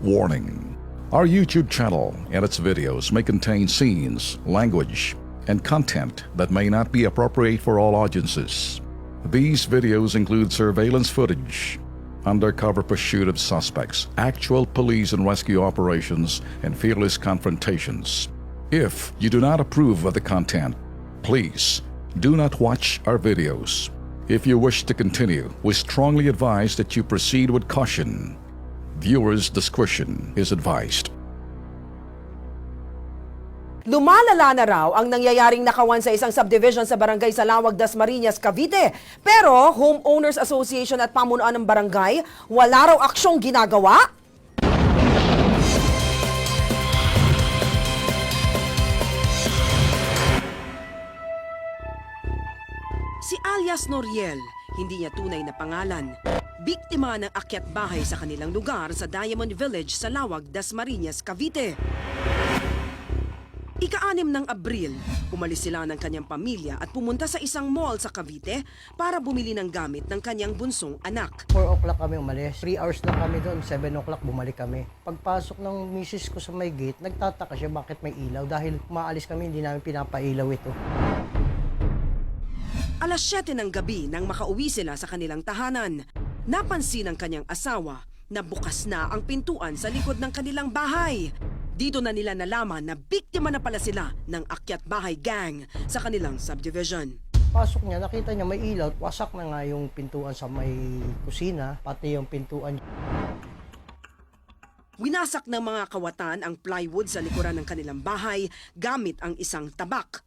Warning. Our YouTube channel and its videos may contain scenes, language, and content that may not be appropriate for all audiences. These videos include surveillance footage, undercover pursuit of suspects, actual police and rescue operations, and fearless confrontations. If you do not approve of the content, please do not watch our videos. If you wish to continue, we strongly advise that you proceed with caution. Viewers' discretion is advised. Lumalala na raw ang nangyayaring nakawan sa isang subdivision sa barangay Salawag, Dasmariñas, Cavite. Pero Homeowners Association at pamunuan ng barangay, wala raw aksyong ginagawa. Si alias Noriel, hindi niya tunay na pangalan. Biktima ng akyat bahay sa kanilang lugar sa Diamond Village sa Lawag, Dasmariñas, Cavite. Ika-6 ng Abril, umalis sila ng kanyang pamilya at pumunta sa isang mall sa Cavite para bumili ng gamit ng kanyang bunsong anak. 4 o'clock kami umalis. 3 hours lang kami doon. 7 o'clock bumalik kami. Pagpasok ng misis ko sa may gate, nagtataka siya bakit may ilaw dahil umaalis kami, hindi namin pinapailaw ito. Alas 7 ng gabi nang makauwi sila sa kanilang tahanan, napansin ng kanyang asawa na bukas na ang pintuan sa likod ng kanilang bahay. Dito na nila nalaman na biktima na pala sila ng akyat bahay gang sa kanilang subdivision. Pasok niya, nakita niya may ilaw, wasak na nga yung pintuan sa may kusina, pati yung pintuan. Winasak ng mga kawatan ang plywood sa likuran ng kanilang bahay gamit ang isang tabak.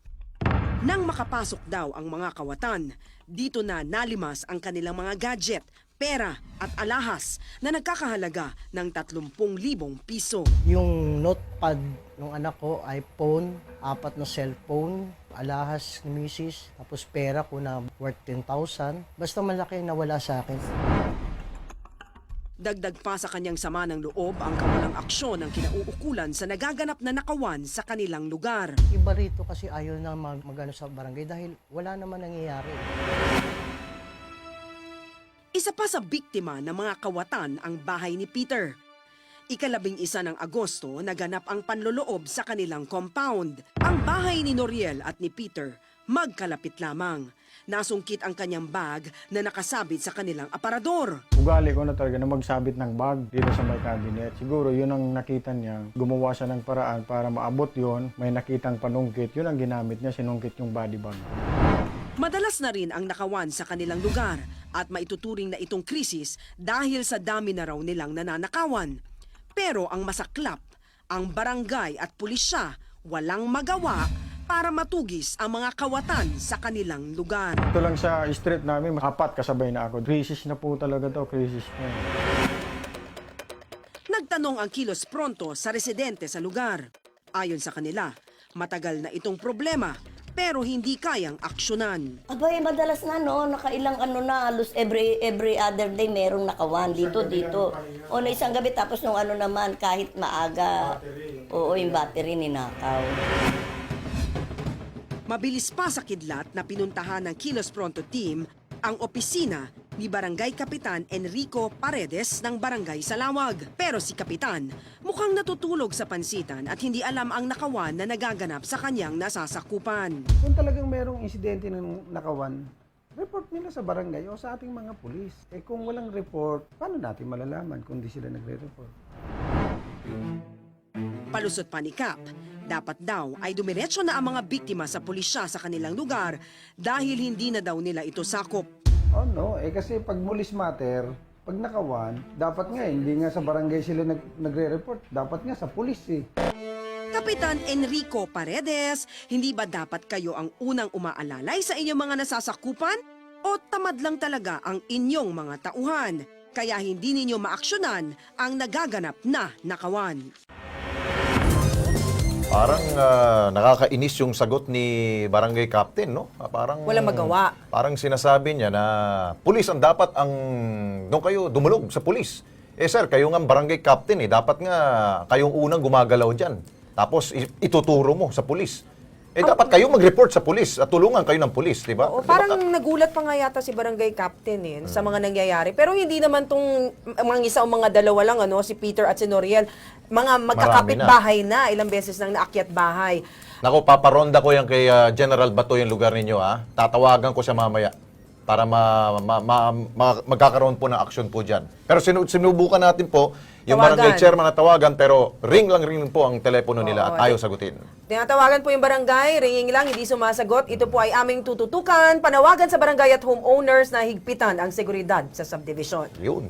Nang makapasok daw ang mga kawatan, dito na nalimas ang kanilang mga gadget, pera at alahas na nagkakahalaga ng 30,000 piso. Yung notepad ng anak ko, iPhone, 4 na cellphone, alahas ni misis, tapos pera ko na worth 10,000. Basta malaki na wala sa akin. Dagdag pa sa kanyang sama ng loob ang kawalang aksyon ng kinauukulan sa nagaganap na nakawan sa kanilang lugar. Iba rito kasi ayaw na magano sa barangay dahil wala naman nangyayari. Isa pa sa biktima ng mga kawatan ang bahay ni Peter. Ika-11 ng Agosto, naganap ang panloloob sa kanilang compound. Ang bahay ni Noriel at ni Peter magkalapit lamang. Nasungkit ang kanyang bag na nakasabit sa kanilang aparador. Ugali ko na talaga na magsabit ng bag dito sa may cabinet. Siguro yun ang nakita niya. Gumawa siya ng paraan para maabot yon. May nakitang panungkit. Yun ang ginamit niya, sinungkit yung body bag. Madalas na rin ang nakawan sa kanilang lugar at maituturing na itong krisis dahil sa dami na raw nilang nananakawan. Pero ang masaklap, ang barangay at pulisya walang magawa para matugis ang mga kawatan sa kanilang lugar. Ito lang sa street namin, 4 kasabay na ako. Crisis na po talaga to, crisis na. Nagtanong ang Kilos Pronto sa residente sa lugar. Ayon sa kanila, matagal na itong problema pero hindi kayang aksyonan. Abay, madalas na no, nakailang na, halos every other day merong nakawan dito. O na isang gabi tapos nung naman kahit maaga, oo, yung battery ninakaw. Mabilis pa sa kidlat na pinuntahan ng Kilos Pronto team ang opisina ni Barangay Kapitan Enrico Paredes ng Barangay Salawag. Pero si Kapitan mukhang natutulog sa pansitan at hindi alam ang nakawan na nagaganap sa kanyang nasasakupan. Kung talagang merong insidente ng nakawan, report nila sa barangay o sa ating mga pulis. Eh kung walang report, paano natin malalaman kung di sila nagre-report? Palusot pa ni Kap, dapat daw ay dumiretso na ang mga biktima sa pulisya sa kanilang lugar dahil hindi na daw nila ito sakop. Oh no, kasi pag police matter, pag nakawan, dapat nga hindi nga sa barangay sila nagre-report, dapat nga sa pulis eh. Kapitan Enrico Paredes, hindi ba dapat kayo ang unang umaalalay sa inyong mga nasasakupan? O tamad lang talaga ang inyong mga tauhan, kaya hindi ninyo maaksyonan ang nagaganap na nakawan? Parang nakakainis yung sagot ni Barangay Captain, no? Parang Walang magawa. Parang sinasabi niya na pulis ang dapat ang doon kayo dumulog sa pulis. Eh sir, kayo nga Barangay Captain dapat nga kayong unang gumagalaw diyan. Tapos ituturo mo sa pulis. dapat kayo mag-report sa pulis at tulungan kayo ng pulis, di ba? Oo, parang nagulat pa nga yata si barangay captain sa mga nangyayari. Pero hindi naman tong mga isa o mga dalawa lang, si Peter at si Noriel. Mga magkakapit bahay na. Ilang beses nang naakyat bahay. Naku, paparonda ko yan kay General Bato yung lugar ninyo, ha? Tatawagan ko siya mamaya para magkakaroon po ng action po dyan. Pero sinubukan natin po yung barangay chairman na tawagan, pero ring po ang telepono nila at ayaw sagutin. Tinatawagan po yung barangay, ringing lang, hindi sumasagot. Ito po ay aming tututukan. Panawagan sa barangay at homeowners na higpitan ang seguridad sa subdivision. Yun.